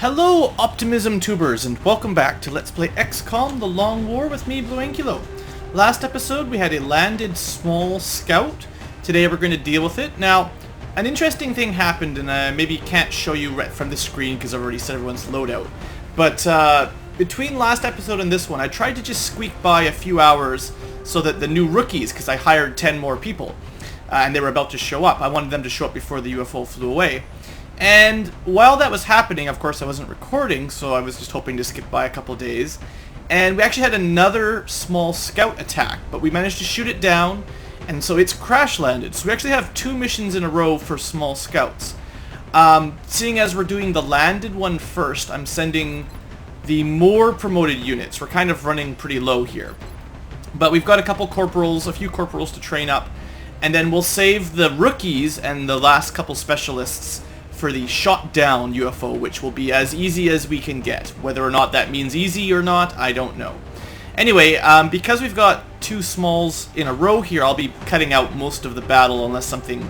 Hello Optimism Tubers and welcome back to Let's Play XCOM The Long War with me, BlueAnkylo. Last episode we had a landed small scout. Today we're going to deal with it. Now, an interesting thing happened and I maybe can't show you right from the screen because I've already set everyone's loadout. But between last episode and this one I tried to just squeak by a few hours so that the new rookies, because I hired 10 more people and they were about to show up. I wanted them to show up before the UFO flew away. And while that was happening, of course I wasn't recording, so I was just hoping to skip by a couple of days. And we actually had another small scout attack, but we managed to shoot it down, and so it's crash landed. So we actually have 2 missions in a row for small scouts. Seeing as we're doing the landed one first, I'm sending the more promoted units. We're kind of running pretty low here. But we've got a few corporals to train up, and then we'll save the rookies and the last couple specialists for the shot down UFO, which will be as easy as we can get. Whether or not that means easy or not, I don't know. Anyway, because we've got 2 smalls in a row here, I'll be cutting out most of the battle unless something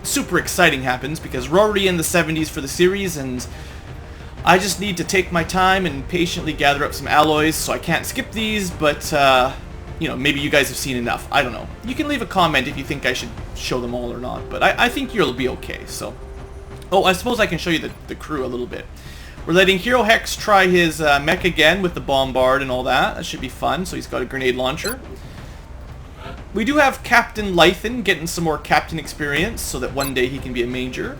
super exciting happens, because we're already in the 70s for the series, and I just need to take my time and patiently gather up some alloys, so I can't skip these, but, you know, maybe you guys have seen enough. I don't know. You can leave a comment if you think I should show them all or not, but I think you'll be okay, so... Oh, I suppose I can show you the crew a little bit. We're letting Hero Hex try his mech again with the bombard and all that. That should be fun. So he's got a grenade launcher. We do have Captain Lythan getting some more captain experience so that one day he can be a major.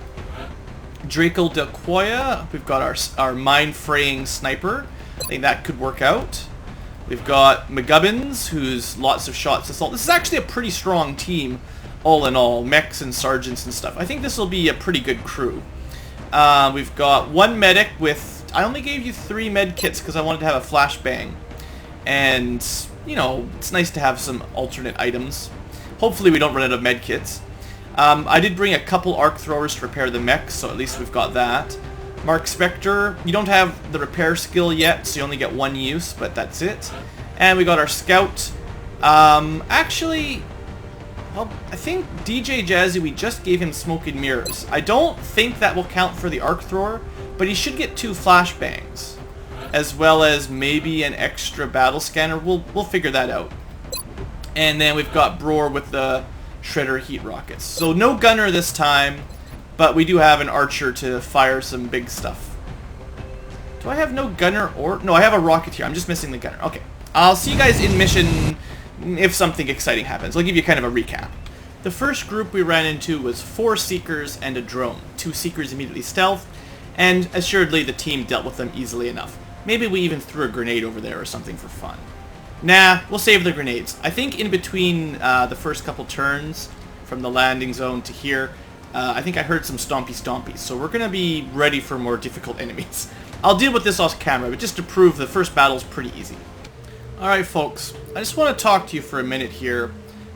Draco Del Quoya, we've got our mind-fraying sniper. I think that could work out. We've got McGubbins, who's lots of shots assault. This is actually a pretty strong team. All in all, mechs and sergeants and stuff. I think this will be a pretty good crew. We've got 1 medic with... I only gave you 3 med kits because I wanted to have a flashbang. And, you know, it's nice to have some alternate items. Hopefully we don't run out of med kits. I did bring a couple arc throwers to repair the mechs, so at least we've got that. Mark Spectre, you don't have the repair skill yet, so you only get 1 use, but that's it. And we got our scout. Actually... Well, I think DJ Jazzy, we just gave him smoke and mirrors. I don't think that will count for the arc thrower, but he should get 2 flashbangs, as well as maybe an extra battle scanner. We'll figure that out. And then we've got Broer with the shredder heat rockets. So no gunner this time, but we do have an archer to fire some big stuff. Do I have no gunner or... No, I have a rocket here. I'm just missing the gunner. Okay. I'll see you guys in mission... if something exciting happens. I'll give you kind of a recap. The first group we ran into was 4 Seekers and a drone. 2 Seekers immediately stealthed, and assuredly the team dealt with them easily enough. Maybe we even threw a grenade over there or something for fun. Nah, we'll save the grenades. I think in between the first couple turns, from the landing zone to here, I think I heard some stompy-stompies, so we're going to be ready for more difficult enemies. I'll deal with this off camera, but just to prove the first battle's pretty easy. Alright folks, I just want to talk to you for a minute here.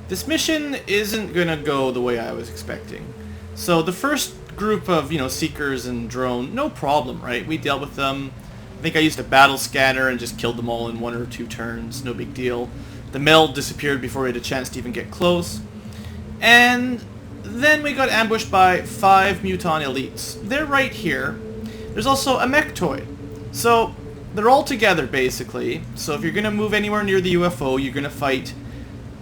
This mission isn't going to go the way I was expecting. So the first group of, you know, Seekers and drone, no problem, right? We dealt with them. I think I used a battle scanner and just killed them all in 1 or 2 turns, no big deal. The meld disappeared before we had a chance to even get close. And then we got ambushed by 5 Muton elites. They're right here. There's also a mechtoid. So... they're all together, basically. So if you're going to move anywhere near the UFO, you're going to fight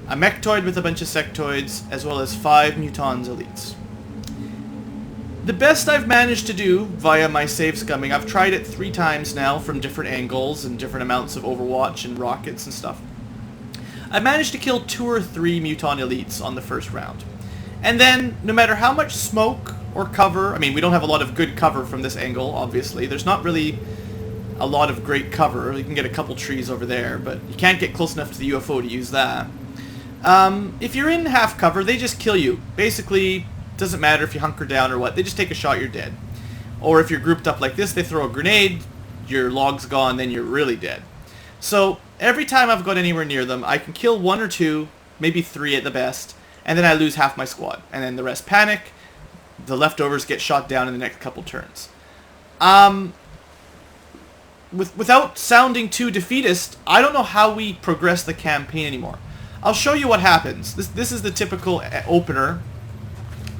a mechtoid with a bunch of sectoids, as well as 5 Mutons elites. The best I've managed to do via my save scumming, I've tried it 3 times now from different angles and different amounts of Overwatch and rockets and stuff. I've managed to kill 2 or 3 Muton elites on the first round. And then, no matter how much smoke or cover, I mean, we don't have a lot of good cover from this angle, obviously. There's not really... a lot of great cover. You can get a couple trees over there, but you can't get close enough to the UFO to use that. If you're in half cover, they just kill you. Basically, doesn't matter if you hunker down or what, they just take a shot, you're dead. Or if you're grouped up like this, they throw a grenade, your log's gone, then you're really dead. So, every time I've got anywhere near them, I can kill 1 or 2, maybe 3 at the best, and then I lose half my squad. And then the rest panic, the leftovers get shot down in the next couple turns. Without sounding too defeatist, I don't know how we progress the campaign anymore. I'll show you what happens. This is the typical opener.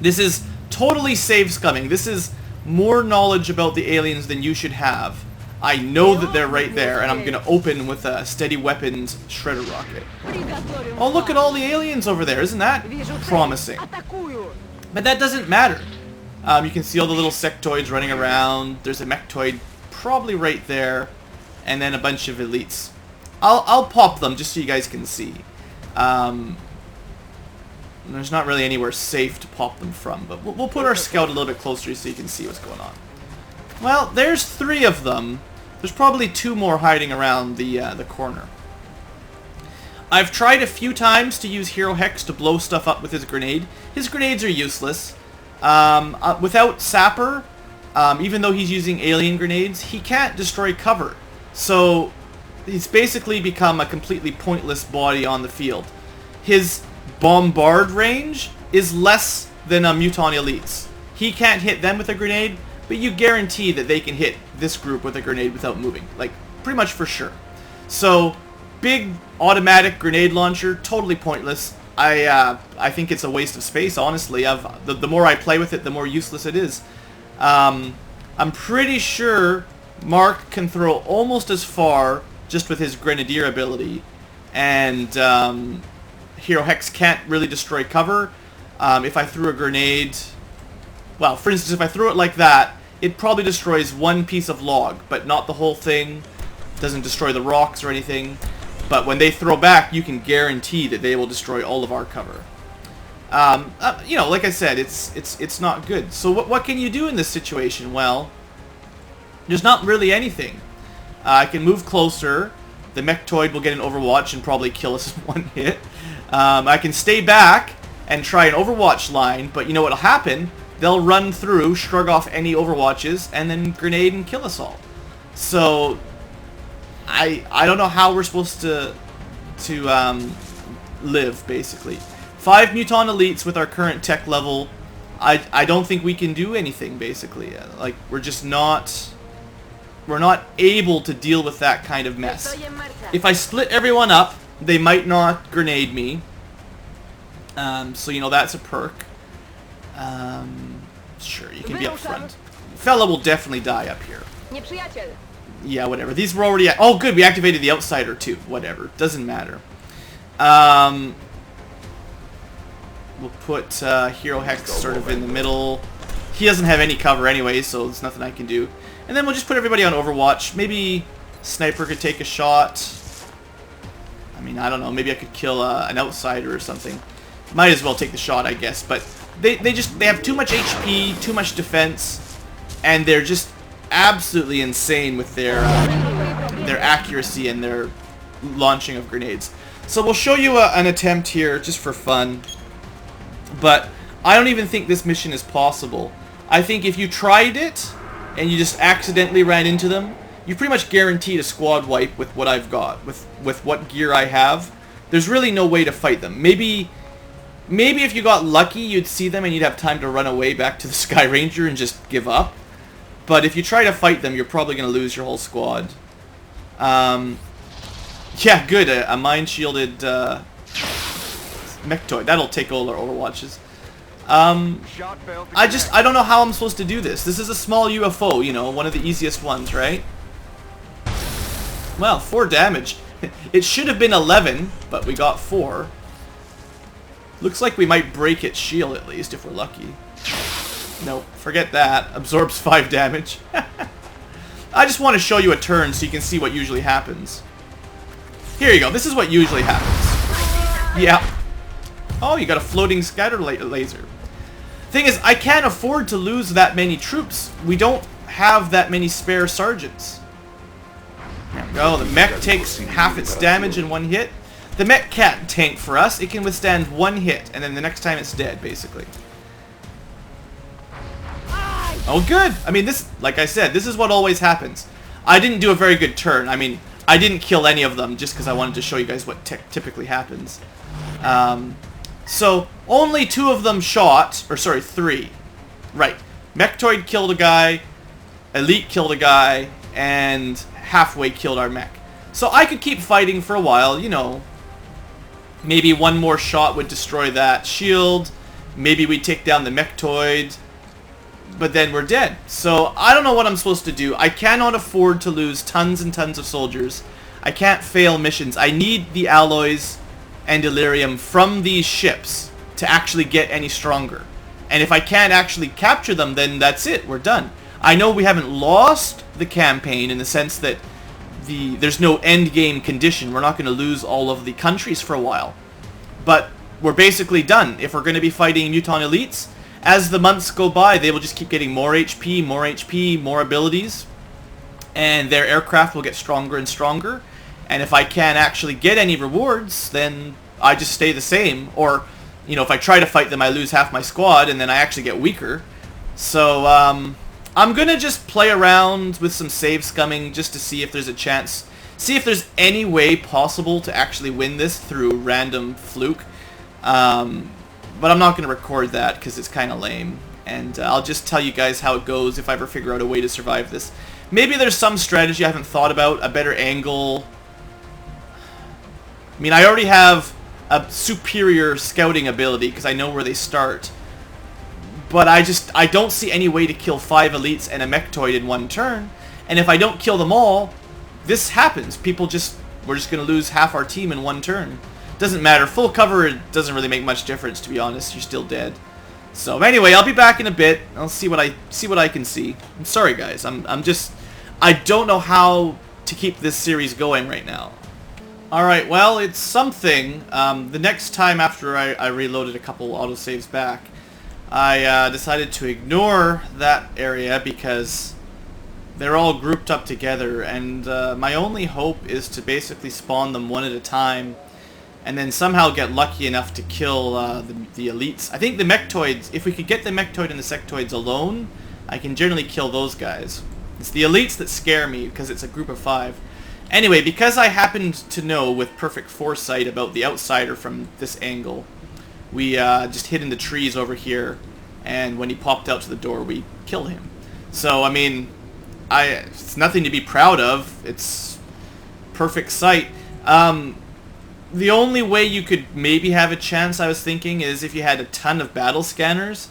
This is totally save scumming. This is more knowledge about the aliens than you should have. I know that they're right there, and I'm going to open with a steady weapons shredder rocket. Oh, look at all the aliens over there. Isn't that promising? But that doesn't matter. You can see all the little sectoids running around. There's a mechtoid probably right there, and then a bunch of elites. I'll pop them just so you guys can see. There's not really anywhere safe to pop them from, but we'll put our scout a little bit closer so you can see what's going on. Well, there's 3 of them. There's probably 2 more hiding around the corner. I've tried a few times to use Hero Hex to blow stuff up with his grenade. His grenades are useless. Without Sapper, even though he's using alien grenades, he can't destroy cover. So he's basically become a completely pointless body on the field. His bombard range is less than a Muton Elite's. He can't hit them with a grenade, but you guarantee that they can hit this group with a grenade without moving. Like, pretty much for sure. So, big automatic grenade launcher, totally pointless. I think it's a waste of space, honestly. The more I play with it, the more useless it is. I'm pretty sure Mark can throw almost as far just with his Grenadier ability. And Hero Hex can't really destroy cover. If I threw a grenade... Well, for instance, if I threw it like that, it probably destroys one piece of log, but not the whole thing. Doesn't destroy the rocks or anything. But when they throw back, you can guarantee that they will destroy all of our cover. You know, like I said, it's not good. So what can you do in this situation? Well, there's not really anything. I can move closer. The mechtoid will get an overwatch and probably kill us in 1 hit. I can stay back and try an overwatch line, but you know what'll happen? They'll run through, shrug off any overwatches, and then grenade and kill us all. So I don't know how we're supposed to live, basically. 5 Muton Elites with our current tech level. I don't think we can do anything, basically. Like, we're just not... We're not able to deal with that kind of mess. If I split everyone up, they might not grenade me. So, you know, that's a perk. Sure, you can be up front. Fella will definitely die up here. Yeah, whatever. These were already... Oh, good, we activated the outsider, too. Whatever. Doesn't matter. We'll put Hero Hex sort of in the middle. He doesn't have any cover anyway, so there's nothing I can do. And then we'll just put everybody on Overwatch. Maybe Sniper could take a shot. I mean, I don't know. Maybe I could kill an outsider or something. Might as well take the shot, I guess. But they have too much HP, too much defense, and they're just absolutely insane with their accuracy and their launching of grenades. So we'll show you an attempt here just for fun. But I don't even think this mission is possible. I think if you tried it and you just accidentally ran into them, you pretty much guaranteed a squad wipe with what I've got, with what gear I have. There's really no way to fight them. Maybe if you got lucky, you'd see them and you'd have time to run away back to the Sky Ranger and just give up. But if you try to fight them, you're probably going to lose your whole squad. Yeah, good. A mine-shielded mechtoid. That'll take all our overwatches. I don't know how I'm supposed to do this. This is a small UFO, you know, one of the easiest ones, right? Well, 4 damage. It should have been 11, but we got 4. Looks like we might break its shield at least, if we're lucky. Nope, forget that. Absorbs 5 damage. I just want to show you a turn so you can see what usually happens. Here you go. This is what usually happens. Yeah. Oh, you got a floating scatter laser. Thing is, I can't afford to lose that many troops. We don't have that many spare sergeants. There we go. The mech takes half its damage in 1 hit. The mech can't tank for us. It can withstand 1 hit, and then the next time it's dead, basically. Oh, good. I mean, this, like I said, this is what always happens. I didn't do a very good turn. I mean, I didn't kill any of them just because I wanted to show you guys what typically happens. So, only 2 of them shot, or sorry, 3. Right. Mechtoid killed a guy, Elite killed a guy, and halfway killed our mech. So I could keep fighting for a while, you know. Maybe 1 more shot would destroy that shield. Maybe we'd take down the mechtoid. but then we're dead. So I don't know what I'm supposed to do. I cannot afford to lose tons and tons of soldiers. I can't fail missions. I need the alloys and delirium from these ships to actually get any stronger. And if I can't actually capture them, then that's it. We're done. I know we haven't lost the campaign in the sense that there's no end game condition. We're not going to lose all of the countries for a while. But we're basically done. If we're going to be fighting Muton elites, as the months go by, they will just keep getting more HP, more abilities, and their aircraft will get stronger and stronger. And if I can't actually get any rewards, then I just stay the same. Or, you know, if I try to fight them, I lose half my squad, and then I actually get weaker. So, I'm going to just play around with some save scumming just to see if there's a chance. See if there's any way possible to actually win this through random fluke. But I'm not going to record that because it's kind of lame. And I'll just tell you guys how it goes if I ever figure out a way to survive this. Maybe there's some strategy I haven't thought about, a better angle. I mean, I already have a superior scouting ability because I know where they start. But I don't see any way to kill 5 elites and a mechtoid in one turn. And if I don't kill them all, this happens. We're just going to lose half our team in one turn. Doesn't matter. Full cover, it doesn't really make much difference, to be honest. You're still dead. So anyway, I'll be back in a bit. I'll see what I can see. I'm sorry, guys. I don't know how to keep this series going right now. Alright, well, it's something. The next time after I reloaded a couple autosaves back, I decided to ignore that area because they're all grouped up together, and my only hope is to basically spawn them one at a time and then somehow get lucky enough to kill the elites. I think the mechtoids, if we could get the mechtoid and the sectoids alone, I can generally kill those guys. It's the elites that scare me because it's a group of 5. Anyway, because I happened to know with perfect foresight about the outsider from this angle, we just hid in the trees over here, and when he popped out to the door, we killed him. So, I mean, it's nothing to be proud of. It's perfect sight. The only way you could maybe have a chance, I was thinking, is if you had a ton of battle scanners,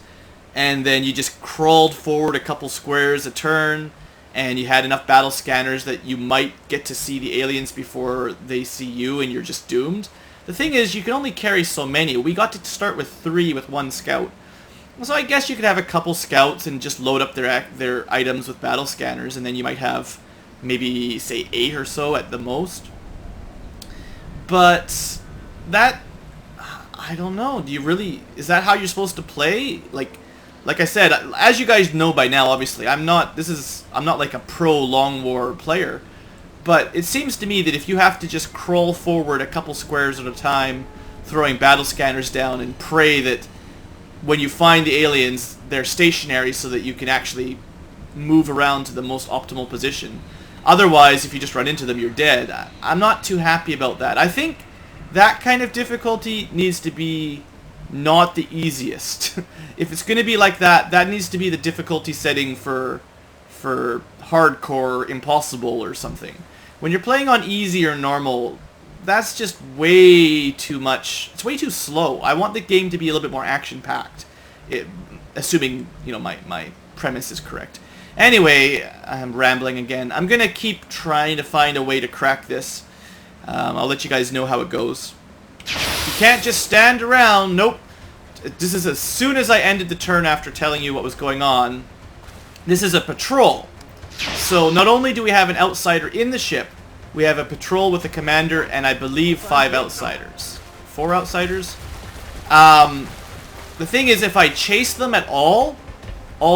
and then you just crawled forward a couple squares a turn, and you had enough battle scanners that you might get to see the aliens before they see you, and you're just doomed. The thing is, you can only carry so many. We got to start with 3 with 1 scout. So I guess you could have a couple scouts and just load up their items with battle scanners, and then you might have maybe, say, 8 or so at the most. But that, I don't know. Do you really, is that how you're supposed to play? Like I said, as you guys know by now, obviously, I'm not like a pro Long War player. But it seems to me that if you have to just crawl forward a couple squares at a time, throwing battle scanners down, and pray that when you find the aliens, they're stationary so that you can actually move around to the most optimal position. Otherwise, if you just run into them, you're dead. I'm not too happy about that. I think that kind of difficulty needs to be not the easiest. If it's going to be like that, that needs to be the difficulty setting for hardcore impossible or something. When you're playing on easy or normal, that's just way too much. It's way too slow. I want the game to be a little bit more action-packed, assuming, you know, my premise is correct. Anyway, I'm rambling again. I'm going to keep trying to find a way to crack this. I'll let you guys know how it goes. You can't just stand around. Nope. This is as soon as I ended the turn after telling you what was going on. This is a patrol. So not only do we have an outsider in the ship, we have a patrol with a commander and I believe 5 outsiders. 4 outsiders? The thing is, if I chase them at all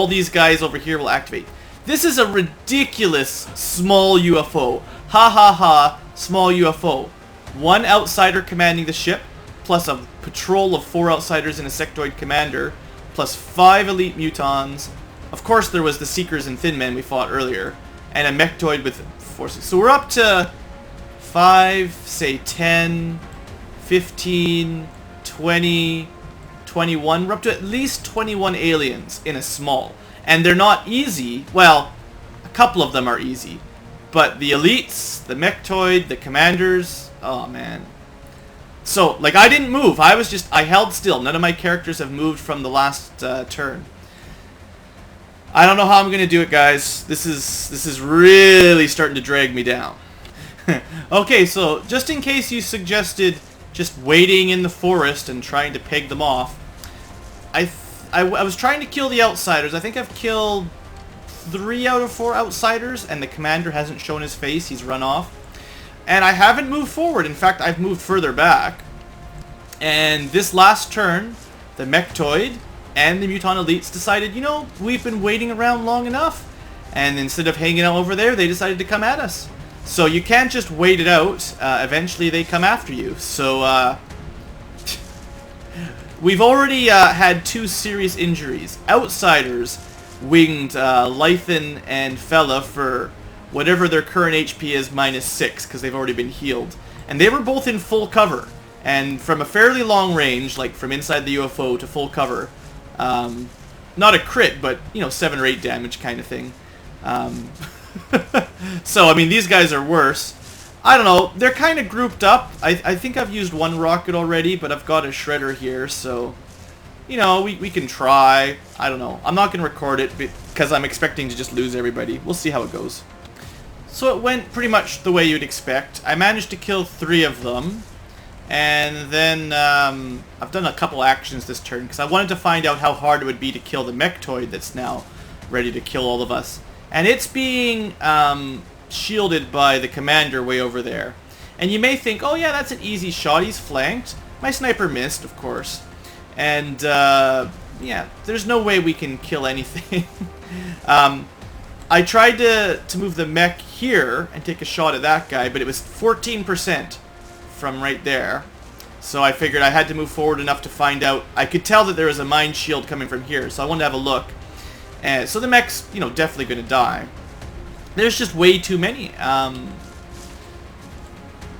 these guys over here will activate. This is a ridiculous small UFO. Ha ha ha, small UFO. 1 outsider commanding the ship, plus a patrol of 4 outsiders and a sectoid commander, plus 5 elite mutons. Of course there was the Seekers and Thin Men we fought earlier, and a mechtoid with forces. So we're up to 5, say 10, 15, 20, 21. We're up to at least 21 aliens in a small. And they're not easy. Well, a couple of them are easy. But the elites, the mechtoid, the commanders, oh man. So, like, I didn't move. I held still. None of my characters have moved from the last turn. I don't know how I'm gonna do it, guys. This is really starting to drag me down. Okay, so just in case you suggested just waiting in the forest and trying to peg them off, I was trying to kill the outsiders. I think I've killed 3 out of 4 outsiders, and the commander hasn't shown his face. He's run off. And I haven't moved forward. In fact, I've moved further back. And this last turn, the Mechtoid and the Muton Elites decided, you know, we've been waiting around long enough. And instead of hanging out over there, they decided to come at us. So you can't just wait it out. Eventually they come after you. So we've already had 2 serious injuries. Outsiders winged Lythan and Fella for whatever their current HP is -6, because they've already been healed. And they were both in full cover. And from a fairly long range, like from inside the UFO to full cover, not a crit, but, you know, 7 or 8 damage kind of thing. So, I mean, these guys are worse. I don't know, they're kind of grouped up. I think I've used 1 rocket already, but I've got a shredder here, so, you know, we can try. I don't know. I'm not going to record it because I'm expecting to just lose everybody. We'll see how it goes. So it went pretty much the way you'd expect. I managed to kill 3 of them. And then I've done a couple actions this turn because I wanted to find out how hard it would be to kill the Mechtoid that's now ready to kill all of us. And it's being shielded by the commander way over there. And you may think, oh yeah, that's an easy shot. He's flanked. My sniper missed, of course. And yeah, there's no way we can kill anything. I tried to move the mech here and take a shot at that guy, but it was 14% from right there. So I figured I had to move forward enough to find out. I could tell that there was a mine shield coming from here, so I wanted to have a look. And so the mech's, you know, definitely going to die. There's just way too many.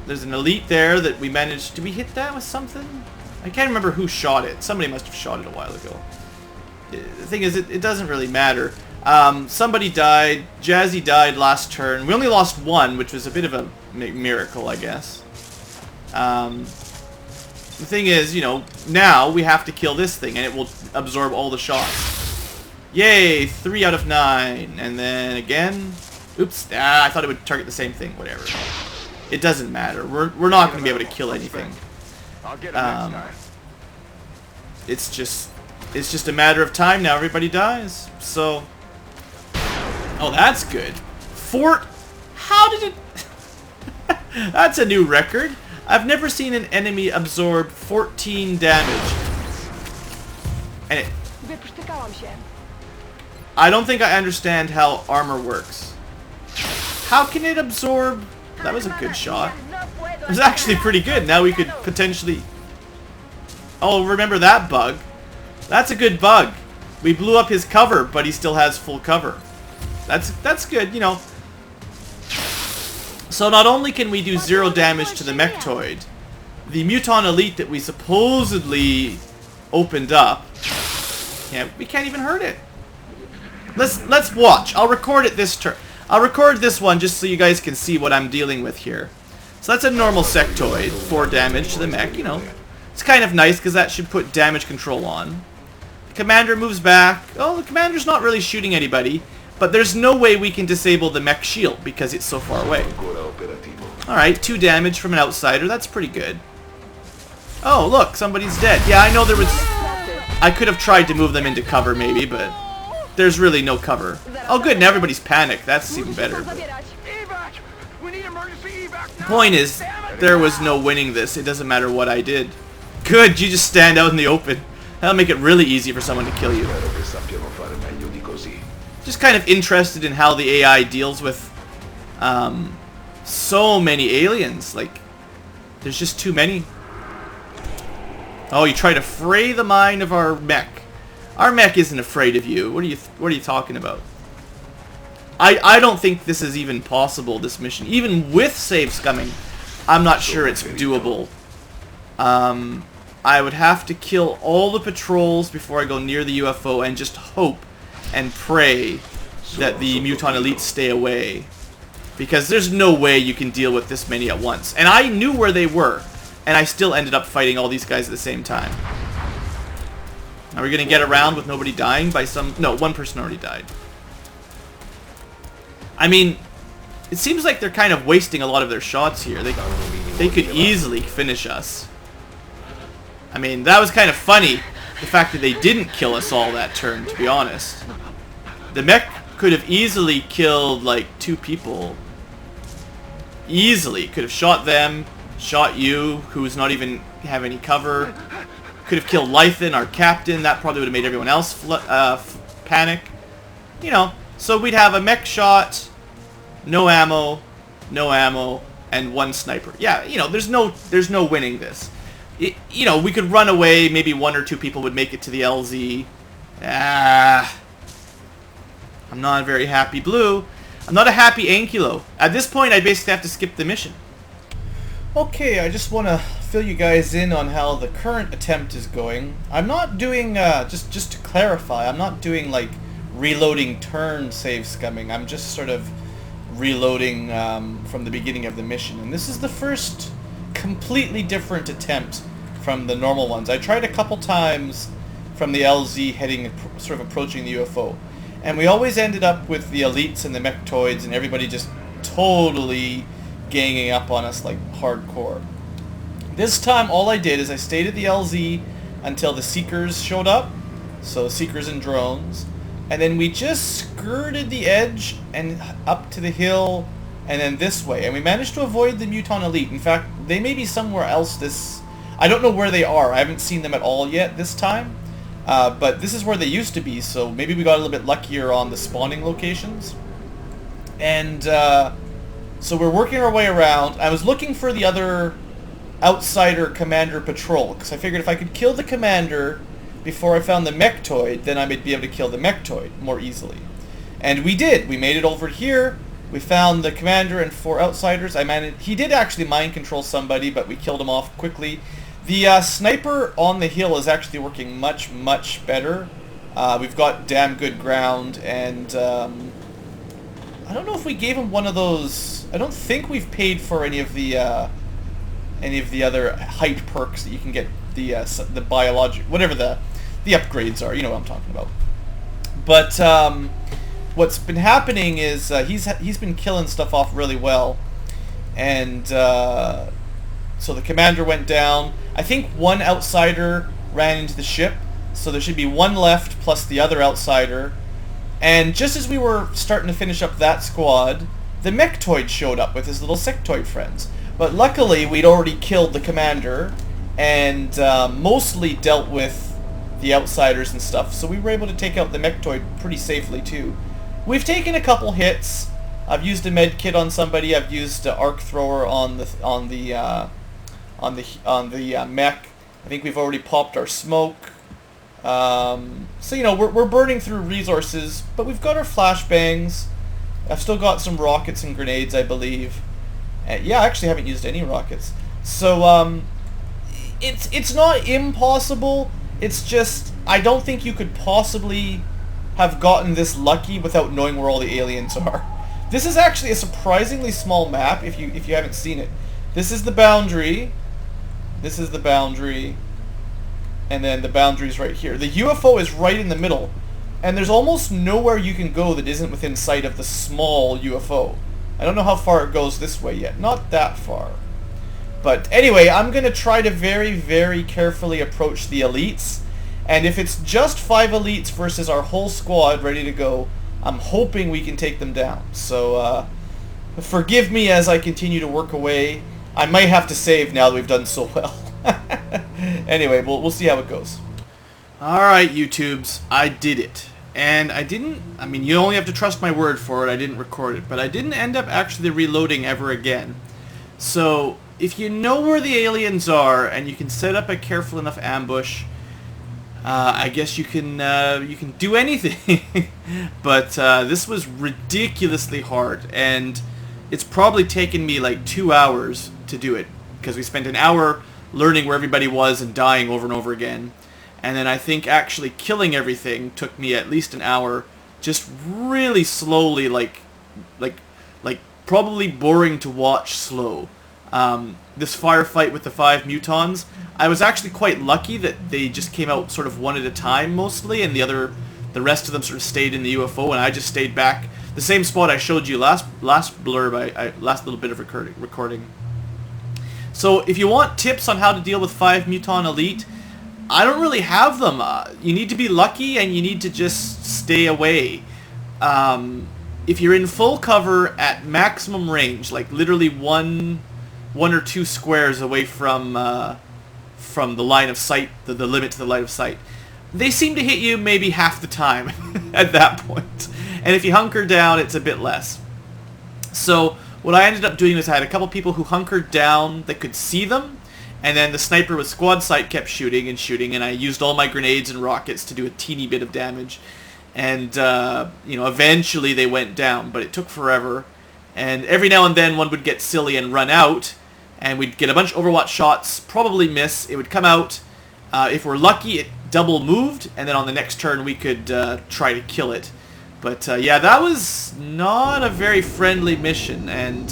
There's an elite there that we managed. Did we hit that with something? I can't remember who shot it. Somebody must have shot it a while ago. The thing is, it doesn't really matter. Somebody died. Jazzy died last turn. We only lost 1, which was a bit of a miracle, I guess. The thing is, you know, now we have to kill this thing, and it will absorb all the shots. Yay! 3 out of 9. And then again... Oops. I thought it would target the same thing. Whatever. It doesn't matter. We're not going to be able to kill anything. It's just a matter of time now. Everybody dies. So... Oh, that's good. How did it... That's a new record. I've never seen an enemy absorb 14 damage. And it... I don't think I understand how armor works. How can it absorb... That was a good shot. It was actually pretty good. Now we could potentially... Oh, remember that bug? That's a good bug. We blew up his cover, but he still has full cover. That's good, you know. So not only can we do 0 damage to the Mechtoid, the Muton Elite that we supposedly opened up, yeah, we can't even hurt it. Let's watch. I'll record it this turn. I'll record this one just so you guys can see what I'm dealing with here. So that's a normal sectoid, 4 damage to the mech, you know. It's kind of nice because that should put damage control on. The commander moves back. Oh, the commander's not really shooting anybody. But there's no way we can disable the mech shield because it's so far away. Alright, 2 damage from an outsider. That's pretty good. Oh, look, somebody's dead. Yeah, I know there was... I could have tried to move them into cover maybe, but there's really no cover. Oh, good, now everybody's panicked. That's even better. But... The point is, there was no winning this. It doesn't matter what I did. Good, you just stand out in the open. That'll make it really easy for someone to kill you. Just kind of interested in how the AI deals with so many aliens. Like, there's just too many. Oh, you try to fray the mind of our mech. Our mech isn't afraid of you. What are you talking about? I don't think this is even possible, this mission. Even with saves coming, I'm not sure it's doable. I would have to kill all the patrols before I go near the UFO and just hope and pray that the Muton Elites stay away. Because there's no way you can deal with this many at once. And I knew where they were, and I still ended up fighting all these guys at the same time. Are we going to get around with nobody dying by some... No, one person already died. I mean, it seems like they're kind of wasting a lot of their shots here. They could easily finish us. I mean, that was kind of funny, the fact that they didn't kill us all that turn, to be honest. The mech could have easily killed, like, 2 people. Easily. Could have shot them, shot you, who's not even have any cover. Could have killed Lythan, our captain. That probably would have made everyone else panic. You know, so we'd have a mech shot, no ammo, and 1 sniper. Yeah, you know, there's no winning this. You know, we could run away. Maybe 1 or 2 people would make it to the LZ. I'm not very happy, Blue. I'm not a happy Ankylo. At this point, I basically have to skip the mission. Okay, I just want to fill you guys in on how the current attempt is going. I'm not doing, just to clarify, I'm not doing, like, reloading turn save scumming. I'm just sort of reloading from the beginning of the mission. And this is the first completely different attempt from the normal ones. I tried a couple times from the LZ heading, sort of approaching the UFO. And we always ended up with the elites and the mechtoids and everybody just totally ganging up on us like hardcore. This time all I did is I stayed at the LZ until the Seekers showed up. So Seekers and drones. And then we just skirted the edge and up to the hill and then this way. And we managed to avoid the Muton Elite. In fact, they may be somewhere else I don't know where they are. I haven't seen them at all yet this time. But this is where they used to be, so maybe we got a little bit luckier on the spawning locations. And so we're working our way around. I was looking for the other outsider commander patrol, because I figured if I could kill the commander before I found the mechtoid, then I would be able to kill the mechtoid more easily. And we did. We made it over here. We found the commander and 4 outsiders. He did actually mind control somebody, but we killed him off quickly. The sniper on the hill is actually working much, much better. We've got damn good ground, and I don't know if we gave him one of those. I don't think we've paid for any of the other height perks that you can get. The biologic, whatever the upgrades are. You know what I'm talking about. But what's been happening is he's been killing stuff off really well, and so the commander went down. I think 1 outsider ran into the ship, so there should be 1 left plus the other outsider. And just as we were starting to finish up that squad, the mechtoid showed up with his little sectoid friends. But luckily, we'd already killed the commander and mostly dealt with the outsiders and stuff, so we were able to take out the mechtoid pretty safely too. We've taken a couple hits. I've used a med kit on somebody. I've used an arc thrower on the mech. I think we've already popped our smoke. So you know, we're burning through resources, but we've got our flashbangs. I've still got some rockets and grenades, I believe. Yeah, I actually haven't used any rockets. So it's not impossible. It's just I don't think you could possibly have gotten this lucky without knowing where all the aliens are. This is actually a surprisingly small map if you haven't seen it. This is the boundary. This is the boundary. And then the boundary's right here. The UFO is right in the middle. And there's almost nowhere you can go that isn't within sight of the small UFO. I don't know how far it goes this way yet. Not that far. But anyway, I'm going to try to very, very carefully approach the elites. And if it's just 5 elites versus our whole squad ready to go, I'm hoping we can take them down. So forgive me as I continue to work away. I might have to save now that we've done so well. Anyway, we'll see how it goes. Alright, YouTubes, I did it. And I mean, you only have to trust my word for it, I didn't record it, but I didn't end up actually reloading ever again. So, if you know where the aliens are, and you can set up a careful enough ambush, I guess you can do anything. But this was ridiculously hard, and it's probably taken me like 2 hours to do it, because we spent an hour learning where everybody was and dying over and over again. And then I think actually killing everything took me at least an hour, just really slowly, like probably boring to watch slow. This firefight with the 5 mutons, I was actually quite lucky that they just came out sort of one at a time mostly, and the rest of them sort of stayed in the UFO, and I just stayed back the same spot I showed you last blurb, last little bit of recording. So if you want tips on how to deal with 5 muton elite, I don't really have them. You need to be lucky, and you need to just stay away. If you're in full cover at maximum range, like literally one or two squares away from the line of sight, the limit to the line of sight, they seem to hit you maybe half the time at that point. And if you hunker down, it's a bit less. So what I ended up doing was I had a couple people who hunkered down that could see them, and then the sniper with squad sight kept shooting, and I used all my grenades and rockets to do a teeny bit of damage. And, eventually they went down, but it took forever. And every now and then one would get silly and run out, and we'd get a bunch of Overwatch shots, probably miss. It would come out. If we're lucky, it double moved, and then on the next turn we could try to kill it. But, yeah, that was not a very friendly mission, and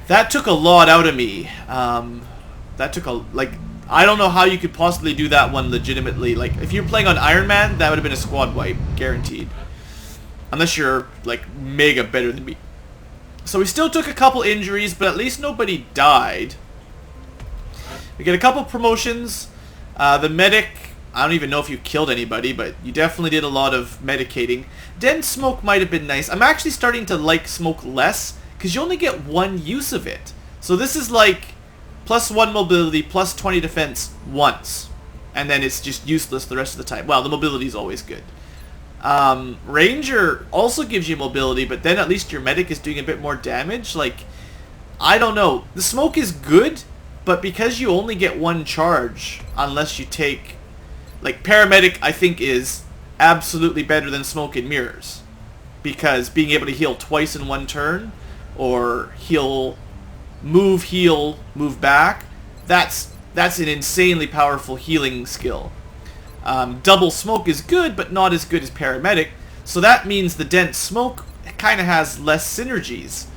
that took a lot out of me. I don't know how you could possibly do that one legitimately. Like, if you're playing on Ironman, that would have been a squad wipe, guaranteed. Unless you're, like, mega better than me. So we still took a couple injuries, but at least nobody died. We get a couple promotions. The medic, I don't even know if you killed anybody, but you definitely did a lot of medicating. Dense smoke might have been nice. I'm actually starting to like smoke less, because you only get one use of it. So this is like +1 mobility, +20 defense once. And then it's just useless the rest of the time. Well, the mobility is always good. Ranger also gives you mobility, but then at least your medic is doing a bit more damage. Like, I don't know. The smoke is good, but because you only get one charge, unless you take... Like, paramedic, I think, is absolutely better than smoke and mirrors. Because being able to heal twice in one turn, or heal, move back, that's an insanely powerful healing skill. Double smoke is good, but not as good as paramedic, so that means the dense smoke kind of has less synergies.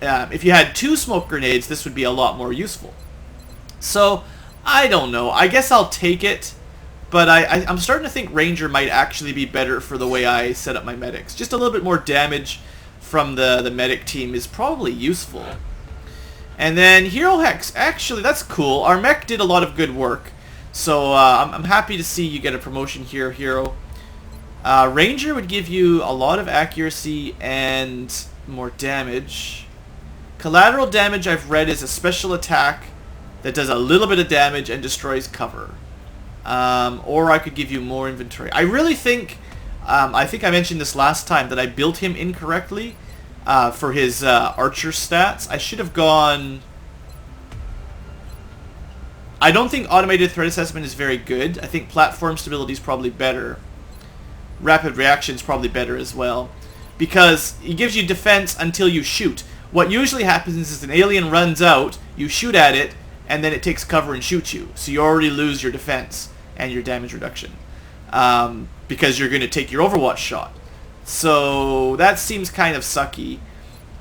If you had 2 smoke grenades, this would be a lot more useful. So, I don't know. I guess I'll take it, but I'm starting to think Ranger might actually be better for the way I set up my medics. Just a little bit more damage from the medic team is probably useful. And then Hero Hex, actually, that's cool. Our mech did a lot of good work. So I'm happy to see you get a promotion here, Hero. Ranger would give you a lot of accuracy and more damage. Collateral damage, I've read, is a special attack that does a little bit of damage and destroys cover. Or I could give you more inventory. I really think, I think I mentioned this last time, that I built him incorrectly for his archer stats. I should have gone... I don't think automated threat assessment is very good. I think platform stability is probably better. Rapid reaction is probably better as well. Because it gives you defense until you shoot. What usually happens is an alien runs out, you shoot at it, and then it takes cover and shoots you. So you already lose your defense and your damage reduction. Because you're going to take your Overwatch shot. So that seems kind of sucky.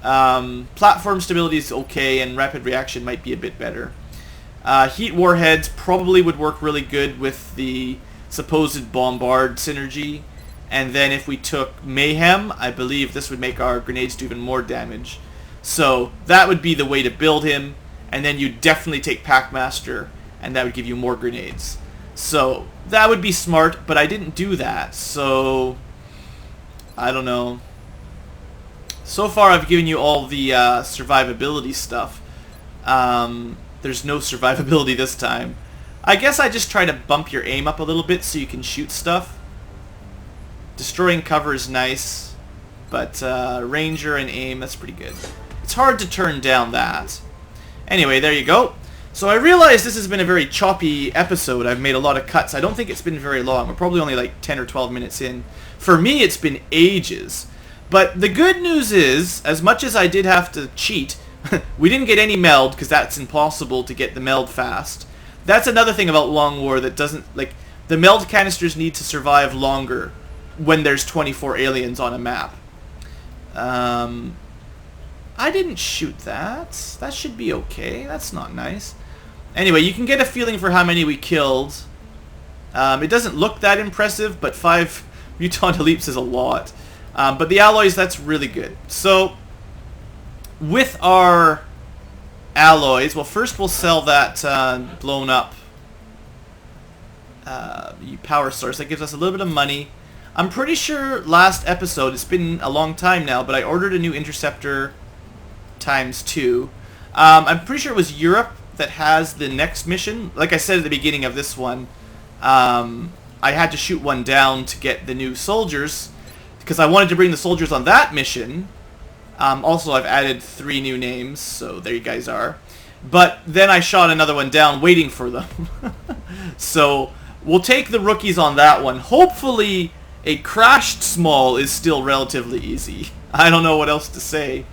Platform stability is okay, and rapid reaction might be a bit better. Heat warheads probably would work really good with the supposed bombard synergy. And then if we took mayhem, I believe this would make our grenades do even more damage. So that would be the way to build him. And then you definitely take Packmaster, and that would give you more grenades. So that would be smart, but I didn't do that. So I don't know. So far I've given you all the survivability stuff. There's no survivability this time. I guess I just try to bump your aim up a little bit so you can shoot stuff. Destroying cover is nice, but Ranger and aim, that's pretty good. It's hard to turn down that. Anyway, there you go. So I realize this has been a very choppy episode. I've made a lot of cuts. I don't think it's been very long. We're probably only like 10 or 12 minutes in. For me, it's been ages. But the good news is, as much as I did have to cheat, we didn't get any meld, because that's impossible to get the meld fast. That's another thing about Long War that doesn't, like, the meld canisters need to survive longer when there's 24 aliens on a map. I I didn't shoot that. That should be okay. That's not nice. Anyway, you can get a feeling for how many we killed. It doesn't look that impressive, but 5 Mutant Leaps is a lot. But the alloys, that's really good. So, with our alloys, well, first we'll sell that blown up power source. That gives us a little bit of money. I'm pretty sure last episode, it's been a long time now, but I ordered a new interceptor ×2. I'm pretty sure it was Europe that has the next mission. Like I said at the beginning of this one, I had to shoot one down to get the new soldiers, because I wanted to bring the soldiers on that mission. Also, I've added 3 new names, so there you guys are. But then I shot another one down waiting for them. So we'll take the rookies on that one. Hopefully a crashed small is still relatively easy. I don't know what else to say.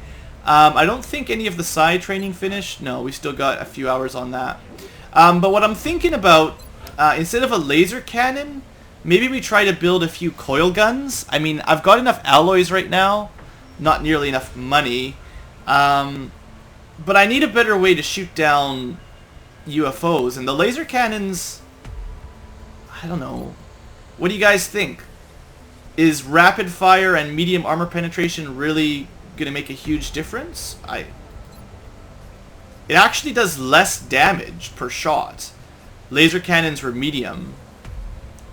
I don't think any of the psi training finished. No, we still got a few hours on that. But what I'm thinking about, instead of a laser cannon, maybe we try to build a few coil guns. I mean, I've got enough alloys right now. Not nearly enough money. But I need a better way to shoot down UFOs. And the laser cannons, I don't know. What do you guys think? Is rapid fire and medium armor penetration really going to make a huge difference? It actually does less damage per shot. Laser cannons were medium.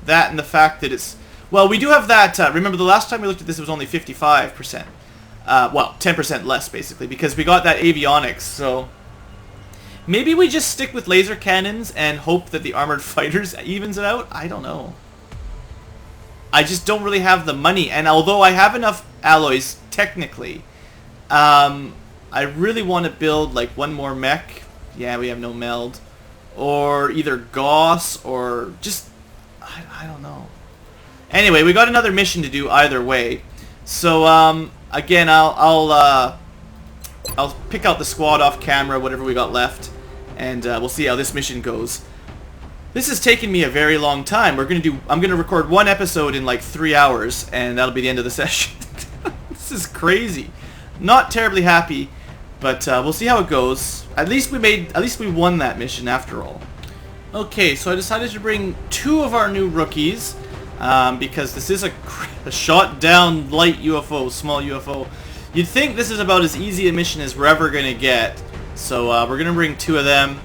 That and the fact that it's... Well, we do have that... remember the last time we looked at this, it was only 55%. Well, 10% less, basically, because we got that avionics, so... Maybe we just stick with laser cannons and hope that the armored fighters evens it out? I don't know. I just don't really have the money, and although I have enough alloys, technically, I really want to build, like, one more mech. Yeah, we have no meld. Or either Gauss, or just... I don't know. Anyway, we got another mission to do either way. So, again, I'll pick out the squad off camera, whatever we got left, and we'll see how this mission goes. This has taken me a very long time. I'm gonna record one episode in like 3 hours, and that'll be the end of the session. This is crazy. Not terribly happy, but we'll see how it goes. At least we won that mission after all. Okay, so I decided to bring 2 of our new rookies, because this is a shot down light UFO, small UFO. You'd think this is about as easy a mission as we're ever gonna get. So we're gonna bring 2 of them.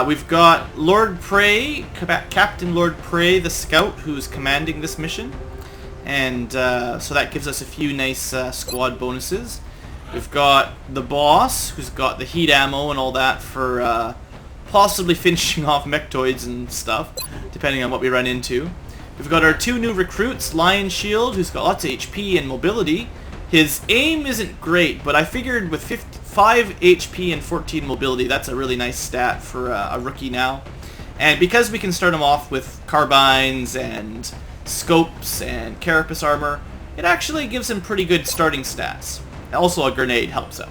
We've got Lord Prey, Captain Lord Prey, the scout, who's commanding this mission. And so that gives us a few nice squad bonuses. We've got the boss, who's got the heat ammo and all that for possibly finishing off mechtoids and stuff, depending on what we run into. We've got our 2 new recruits, Lion Shield, who's got lots of HP and mobility. His aim isn't great, but I figured with 5 HP and 14 mobility, that's a really nice stat for a rookie now. And because we can start him off with carbines and scopes and carapace armor, it actually gives him pretty good starting stats. Also, a grenade helps out.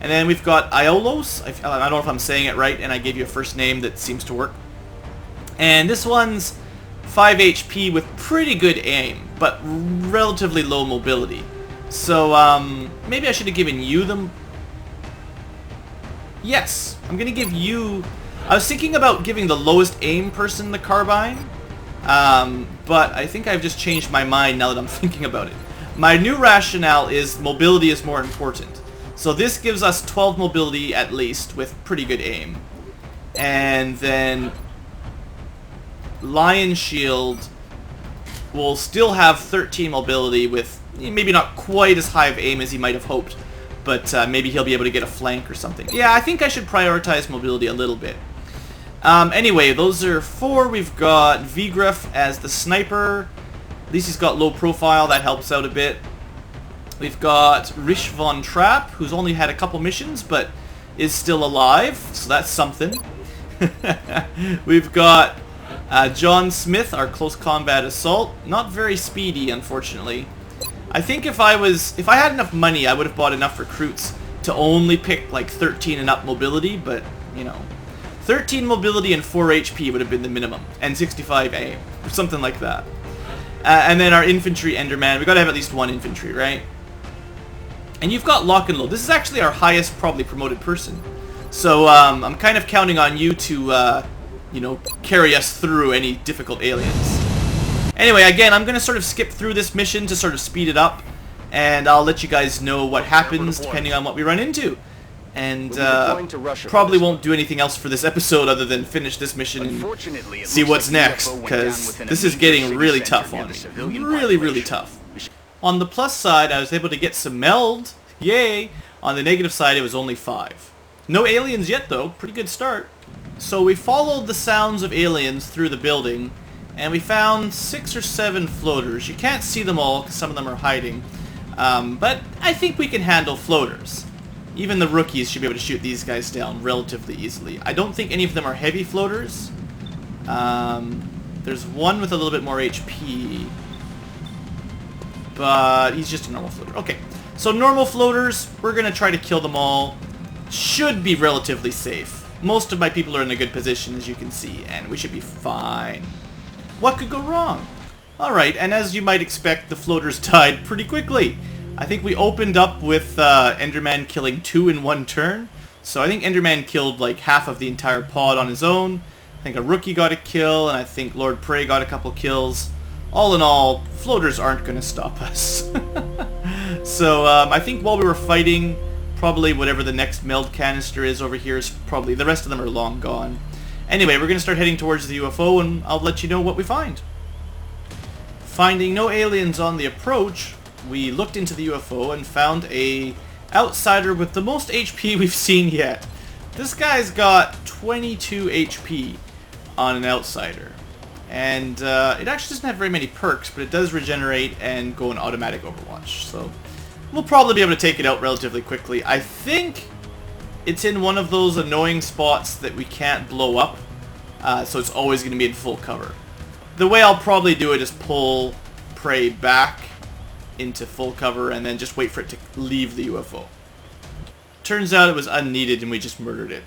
And then we've got Iolos. I don't know if I'm saying it right, and I gave you a first name that seems to work. And this one's 5 HP with pretty good aim, but relatively low mobility. So, maybe I should have given you them. Yes, I'm going to give you... I was thinking about giving the lowest aim person the carbine, but I think I've just changed my mind now that I'm thinking about it. My new rationale is mobility is more important. So this gives us 12 mobility at least with pretty good aim. And then Lion Shield will still have 13 mobility with maybe not quite as high of aim as he might have hoped, but maybe he'll be able to get a flank or something. Yeah, I think I should prioritize mobility a little bit. Anyway, those are 4. We've got Vigruff as the sniper. At least he's got low profile, that helps out a bit. We've got Rish Von Trapp, who's only had a couple missions, but is still alive, so that's something. We've got John Smith, our close combat assault. Not very speedy, unfortunately. I think if I had enough money, I would have bought enough recruits to only pick like 13 and up mobility, but, you know, 13 mobility and 4 HP would have been the minimum, and 65 aim, or something like that. And then our infantry Enderman, we gotta have at least 1 infantry, right? And you've got lock and load. This is actually our highest probably promoted person. So I'm kind of counting on you to, you know, carry us through any difficult aliens. Anyway, again, I'm going to sort of skip through this mission to sort of speed it up. And I'll let you guys know what happens depending on what we run into. And probably won't do anything else for this episode other than finish this mission and see what's next. Because this is getting really tough on me. Really tough. On the plus side, I was able to get some meld. Yay! On the negative side, it was only 5. No aliens yet, though. Pretty good start. So we followed the sounds of aliens through the building, and we found 6 or 7 floaters. You can't see them all, because some of them are hiding. But I think we can handle floaters. Even the rookies should be able to shoot these guys down relatively easily. I don't think any of them are heavy floaters. There's one with a little bit more HP. But he's just a normal floater. Okay, so normal floaters, we're going to try to kill them all. Should be relatively safe. Most of my people are in a good position, as you can see, and we should be fine. What could go wrong? Alright, and as you might expect, the floaters died pretty quickly. I think we opened up with Enderman killing 2 in 1 turn. So I think Enderman killed like half of the entire pod on his own. I think a rookie got a kill, and I think Lord Prey got a couple kills. All in all, floaters aren't going to stop us. So I think while we were fighting, probably whatever the next meld canister is over here is probably, the rest of them are long gone. Anyway, we're going to start heading towards the UFO, and I'll let you know what we find. Finding no aliens on the approach, we looked into the UFO and found a outsider with the most HP we've seen yet. This guy's got 22 HP on an outsider. And it actually doesn't have very many perks, but it does regenerate and go in automatic Overwatch. So we'll probably be able to take it out relatively quickly. I think it's in one of those annoying spots that we can't blow up, so it's always going to be in full cover. The way I'll probably do it is pull Prey back into full cover and then just wait for it to leave the UFO. Turns out it was unneeded and we just murdered it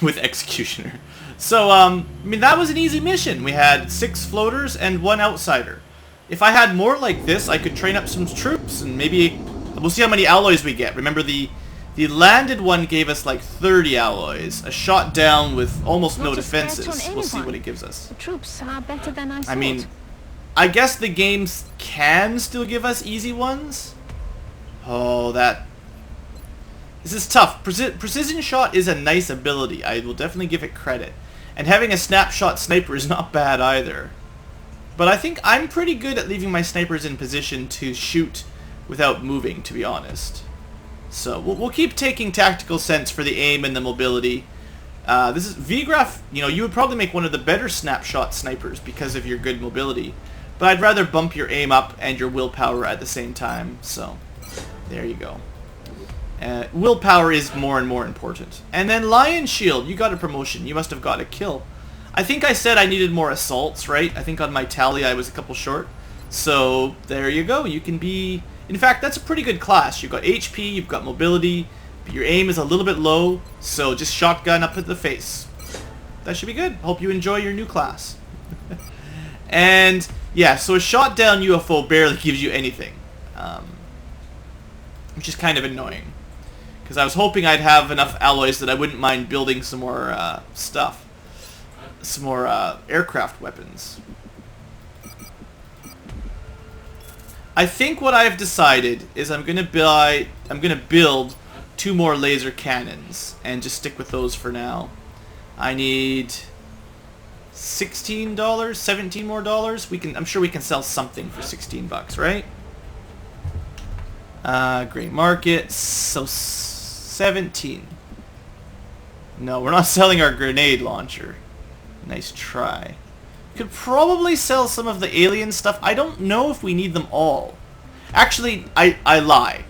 with Executioner. So, I mean, that was an easy mission. We had 6 floaters and 1 outsider. If I had more like this, I could train up some troops and maybe we'll see how many alloys we get. Remember, the landed one gave us like 30 alloys. A shot down with almost no defenses. We'll see what it gives us. The troops are better than I thought. I mean, I guess the games can still give us easy ones. Oh, this is tough. Precision shot is a nice ability. I will definitely give it credit. And having a snapshot sniper is not bad either. But I think I'm pretty good at leaving my snipers in position to shoot without moving, to be honest. So we'll keep taking tactical sense for the aim and the mobility. This is VGraph, you know, you would probably make one of the better snapshot snipers because of your good mobility. But I'd rather bump your aim up and your willpower at the same time. So there you go. Willpower is more and more important. And then Lion Shield, you got a promotion. You must have got a kill. I think I said I needed more assaults, right? I think on my tally I was a couple short. So there you go. You can be... In fact, that's a pretty good class. You've got HP, you've got mobility, but your aim is a little bit low, so just shotgun up at the face. That should be good. Hope you enjoy your new class. And yeah, so a shot down UFO barely gives you anything, which is kind of annoying. Because I was hoping I'd have enough alloys that I wouldn't mind building some more stuff. Some more aircraft weapons. I think what I've decided is I'm gonna build 2 more laser cannons and just stick with those for now. I need $16, 17 more dollars. I'm sure we can sell something for 16 bucks, right? Great market. So 17. No, we're not selling our grenade launcher. Nice try. Could probably sell some of the alien stuff. I don't know if we need them all. Actually, I lie.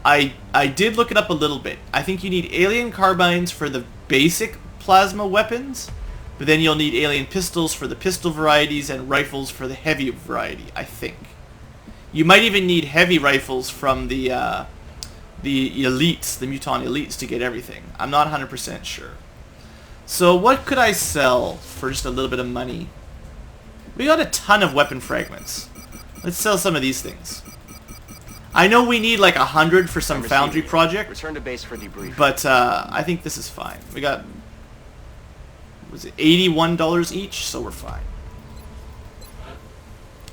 I did look it up a little bit. I think you need alien carbines for the basic plasma weapons, but then you'll need alien pistols for the pistol varieties and rifles for the heavy variety, I think. You might even need heavy rifles from the elites, the Muton elites, to get everything. I'm not 100% sure. So what could I sell for just a little bit of money? We got a ton of weapon fragments. Let's sell some of these things. I know we need like 100 for some foundry project. Return to base for debrief. But I think this is fine. We got, was it $81 each? So we're fine.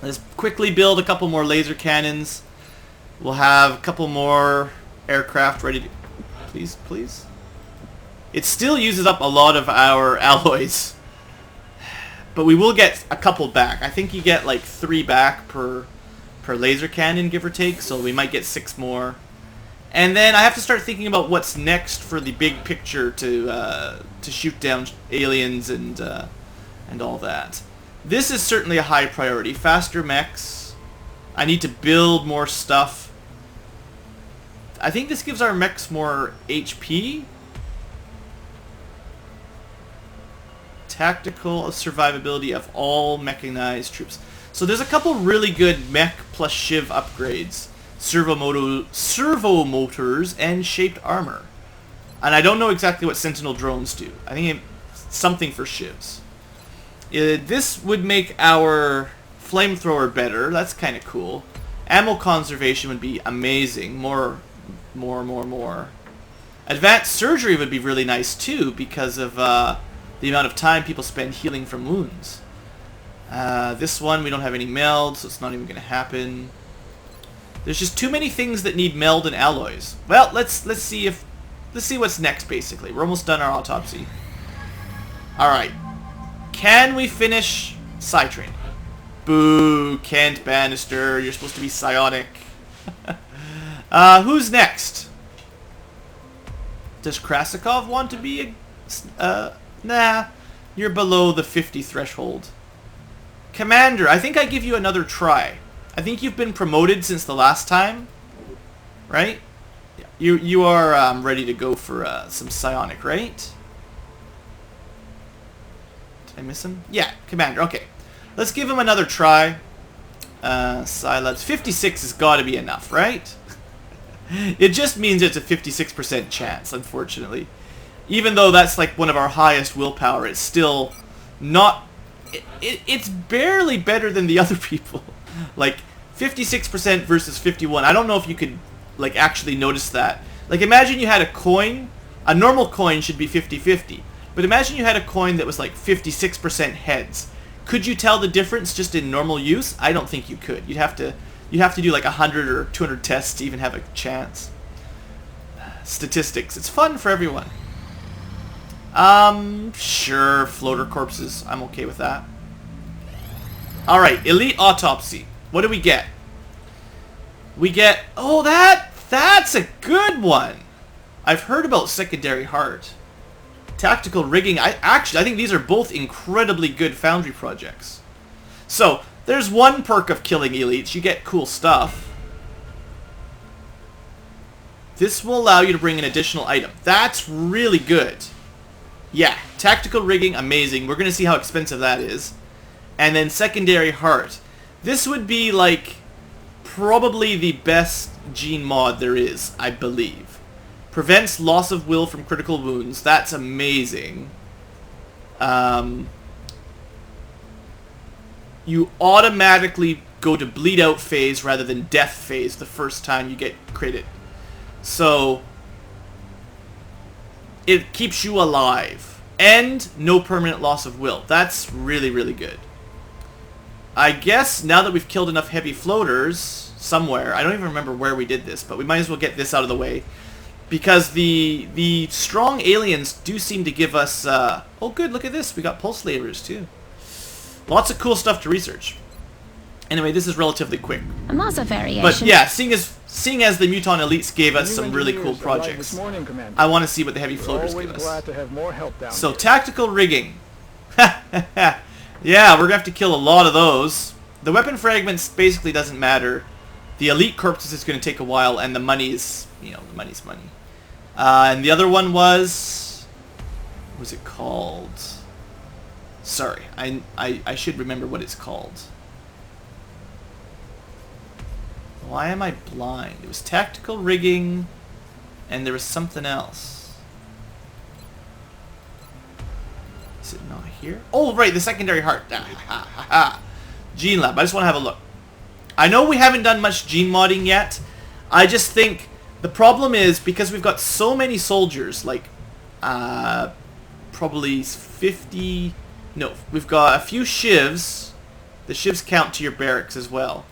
Let's quickly build a couple more laser cannons. We'll have a couple more aircraft ready to... Please, please. It still uses up a lot of our alloys. But we will get a couple back. I think you get like 3 back per laser cannon, give or take. So we might get 6 more. And then I have to start thinking about what's next for the big picture to shoot down aliens and all that. This is certainly a high priority. Faster mechs. I need to build more stuff. I think this gives our mechs more HP. Tactical survivability of all mechanized troops. So there's a couple really good mech plus shiv upgrades. Servo motors and shaped armor. And I don't know exactly what sentinel drones do. I think it's something for shivs. This would make our flamethrower better. That's kind of cool. Ammo conservation would be amazing. More. Advanced surgery would be really nice too because of the amount of time people spend healing from wounds. This one we don't have any meld, so it's not even going to happen. There's just too many things that need meld and alloys. Well, let's see what's next. Basically, we're almost done our autopsy. All right, can we finish psi training? Boo, Kent Bannister. You're supposed to be psionic. Who's next? Does Krasikov want to be a... nah, you're below the 50 threshold. Commander, I think I give you another try. I think you've been promoted since the last time, right? You are ready to go for some psionic, right? Did I miss him? Yeah, Commander, okay. Let's give him another try. Psi-Labs. 56 has got to be enough, right? It just means it's a 56% chance, unfortunately. Even though that's like one of our highest willpower, it's still not... It's barely better than the other people. Like, 56% versus 51. I don't know if you could, like, actually notice that. Like, imagine you had a coin. A normal coin should be 50-50. But imagine you had a coin that was, like, 56% heads. Could you tell the difference just in normal use? I don't think you could. You'd have to do, like, 100 or 200 tests to even have a chance. Statistics. It's fun for everyone. Sure, floater corpses. I'm okay with that. Alright, elite autopsy. What do we get? We get... Oh, that's a good one! I've heard about secondary heart. Tactical rigging. I think these are both incredibly good foundry projects. So, there's one perk of killing elites. You get cool stuff. This will allow you to bring an additional item. That's really good. Yeah, tactical rigging, amazing. We're going to see how expensive that is. And then secondary heart. This would be like probably the best gene mod there is, I believe. Prevents loss of will from critical wounds. That's amazing. You automatically go to bleed out phase rather than death phase the first time you get critted. So it keeps you alive. And no permanent loss of will. That's really, really good. I guess now that we've killed enough heavy floaters somewhere, I don't even remember where we did this, but we might as well get this out of the way. Because the strong aliens do seem to give us... oh good, look at this. We got pulse lasers too. Lots of cool stuff to research. Anyway, this is relatively quick. And lots of variation. But yeah, seeing as the Muton Elites gave us some really cool projects, I want to see what the heavy floaters give us. Glad to have more help down So here. tactical rigging. Yeah, we're going to have to kill a lot of those. The weapon fragments basically doesn't matter. The elite corpses is going to take a while, and the money is, you know, the money's money. And the other one was... What was it called? Sorry, I should remember what it's called. Why am I blind? It was tactical rigging, and there was something else. Is it not here? Oh, right, the secondary heart. Gene Lab. I just want to have a look. I know we haven't done much gene modding yet. I just think the problem is because we've got so many soldiers, like probably 50. No, we've got a few shivs. The shivs count to your barracks as well.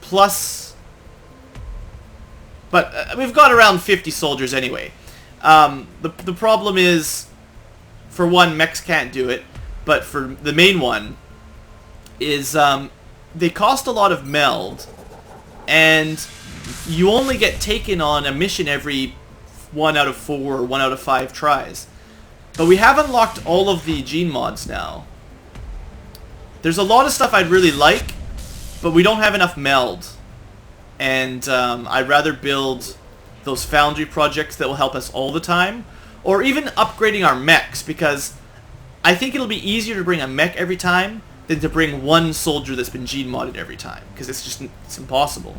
Plus, but we've got around 50 soldiers anyway. The problem is, for one, mechs can't do it, but for the main one is they cost a lot of meld, and you only get taken on a mission every 1 out of 4 or 1 out of 5 tries. But we have unlocked all of the gene mods now. There's a lot of stuff I'd really like, but we don't have enough meld. And I'd rather build those foundry projects that will help us all the time, or even upgrading our mechs, because I think it'll be easier to bring a mech every time than to bring one soldier that's been gene modded every time, because it's impossible.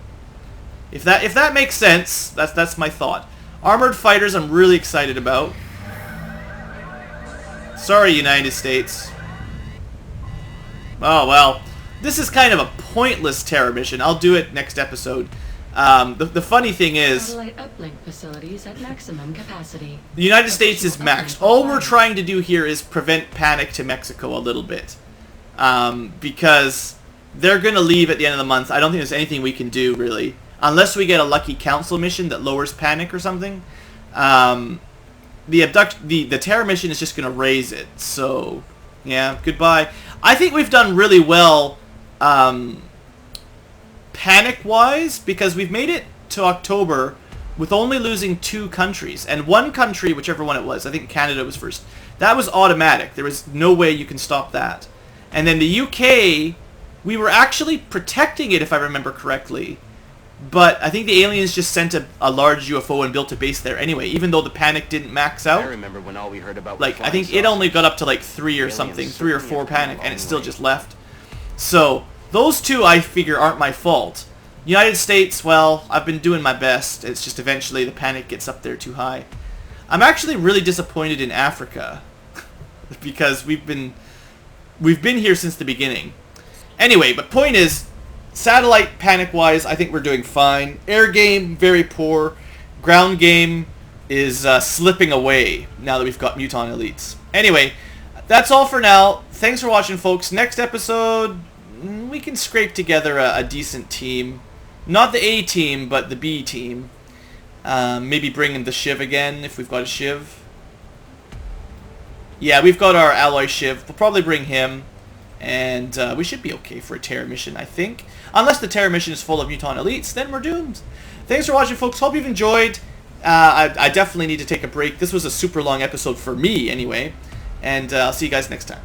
If that makes sense, that's my thought. Armored fighters I'm really excited about. Sorry, United States. Oh well, this is kind of a pointless terror mission. I'll do it next episode. The funny thing is, satellite uplink facilities at maximum capacity. The United States is maxed. All we're trying to do here is prevent panic to Mexico a little bit, because they're gonna leave at the end of the month. I don't think there's anything we can do really, unless we get a lucky council mission that lowers panic or something. The terror mission is just gonna raise it. So yeah, goodbye. I think we've done really well panic-wise, because we've made it to October with only losing 2 countries. And one country, whichever one it was, I think Canada was first, that was automatic. There was no way you can stop that. And then the UK, we were actually protecting it, if I remember correctly. But I think the aliens just sent a large UFO and built a base there anyway, even though the panic didn't max out. I remember when all we heard about like, I think it only got up to like 3 or something, 3 or 4 panic, and it still just left. So those 2 I figure aren't my fault. United States, well, I've been doing my best. It's just eventually the panic gets up there too high. I'm actually really disappointed in Africa because we've been here since the beginning. Anyway, but point is, satellite panic-wise, I think we're doing fine. Air game, very poor. Ground game is slipping away now that we've got Muton Elites. Anyway, that's all for now. Thanks for watching, folks. Next episode, we can scrape together a decent team. Not the A team, but the B team. Maybe bring in the Shiv again, if we've got a Shiv. Yeah, we've got our alloy Shiv. We'll probably bring him. And we should be okay for a terror mission, I think. Unless the terror mission is full of Muton Elites, then we're doomed. Thanks for watching, folks. Hope you've enjoyed. I definitely need to take a break. This was a super long episode for me, anyway. And I'll see you guys next time.